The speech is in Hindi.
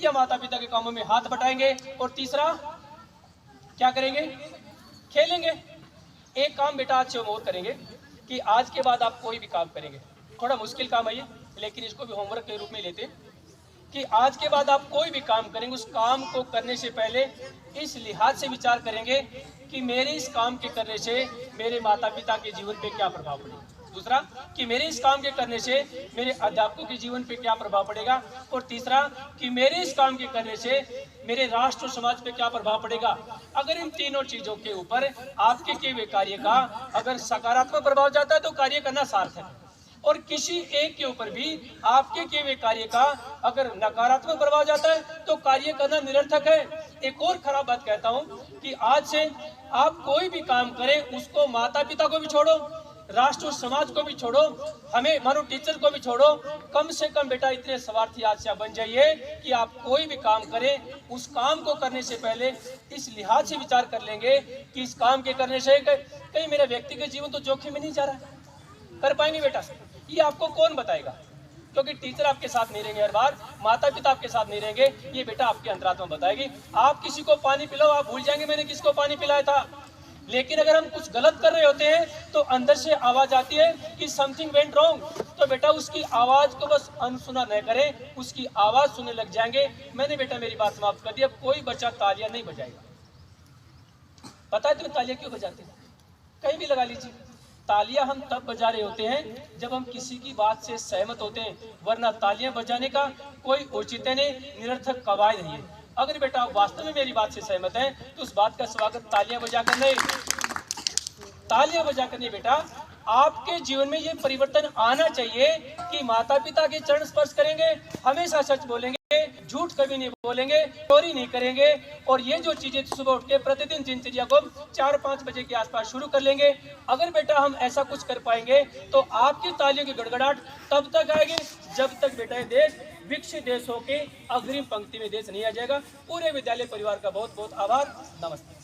या माता पिता के कामों में हाथ बटाएंगे, और तीसरा क्या करेंगे? खेलेंगे। एक काम बेटा आज से हम और करेंगे कि आज के बाद आप कोई भी काम करेंगे, थोड़ा मुश्किल काम है ये, लेकिन इसको भी होमवर्क के रूप में लेते हैं कि आज के बाद आप कोई भी काम करेंगे, उस काम को करने से पहले इस लिहाज से विचार करेंगे कि मेरे इस काम के करने से मेरे माता पिता के जीवन पे क्या प्रभाव पड़ेगा। दूसरा कि मेरे इस काम के करने से मेरे अध्यापकों के जीवन पे क्या प्रभाव पड़ेगा, और तीसरा कि मेरे इस काम के करने से मेरे राष्ट्र और समाज पे क्या प्रभाव पड़ेगा। अगर इन तीनों चीजों के ऊपर आपके किए हुए कार्य का अगर सकारात्मक प्रभाव जाता है तो कार्य करना सार्थक है, और किसी एक के ऊपर भी आपके किए हुए कार्य का अगर नकारात्मक प्रभाव जाता है तो कार्य करना निरर्थक है। एक और खराब बात कहता हूं कि आज से आप कोई भी काम करें, उसको माता पिता को भी छोड़ो, राष्ट्र और समाज को भी छोड़ो, हमें मानो टीचर को भी छोड़ो, कम से कम बेटा इतने स्वार्थी आज से बन जाइए कि आप कोई भी काम करें, उस काम को करने से पहले इस लिहाज से विचार कर लेंगे कि इस काम के करने से कहीं मेरा व्यक्तिगत जीवन तो जोखिम में नहीं जा रहा है। कर पाएंगे बेटा? ये आपको कौन बताएगा? क्योंकि टीचर आपके साथ नहीं रहेंगे, हर बार माता पिता आपके साथ नहीं रहेंगे, ये बेटा आपकी अंतरात्मा बताएगी। आप किसी को पानी पिलाओ, आप भूल जाएंगे मैंने किसको पानी पिलाया था, लेकिन अगर हम कुछ गलत कर रहे होते हैं तो अंदर से आवाज आती है कि समथिंग वेंट रॉन्ग, तो बेटा उसकी आवाज को बस अनसुना न करें, उसकी आवाज सुनने लग जाएंगे। मैंने बेटा मेरी बात समाप्त कर दी। अब कोई बच्चा तालियां नहीं बजाएगा। पता है तुम्हें तालियां क्यों बजाते हैं? कहीं भी लगा लीजिए, तालियां हम तब बजा रहे होते हैं जब हम किसी की बात से सहमत होते हैं, वरना तालियां बजाने का कोई औचित्य नहीं, निरर्थक कवायद नहीं है। अगर बेटा आप वास्तव में मेरी बात से सहमत हैं तो उस बात का स्वागत तालियां बजाकर नहीं, तालियां बजाकर नहीं बेटा। आपके जीवन में ये परिवर्तन आना चाहिए कि माता पिता के चरण स्पर्श करेंगे, हमेशा सच बोलेंगे, झूठ कभी नहीं बोलेंगे, चोरी नहीं करेंगे, और ये जो चीजें सुबह उठ के प्रतिदिन दिनचर्या को 4-5 बजे के आसपास शुरू कर लेंगे। अगर बेटा हम ऐसा कुछ कर पाएंगे तो आपकी तालियों की गड़गड़ाहट तब तक आएगी जब तक बेटा ये देश विकसित देश होके अग्रिम पंक्ति में देश नहीं आ जाएगा। पूरे विद्यालय परिवार का बहुत बहुत आभार। नमस्ते।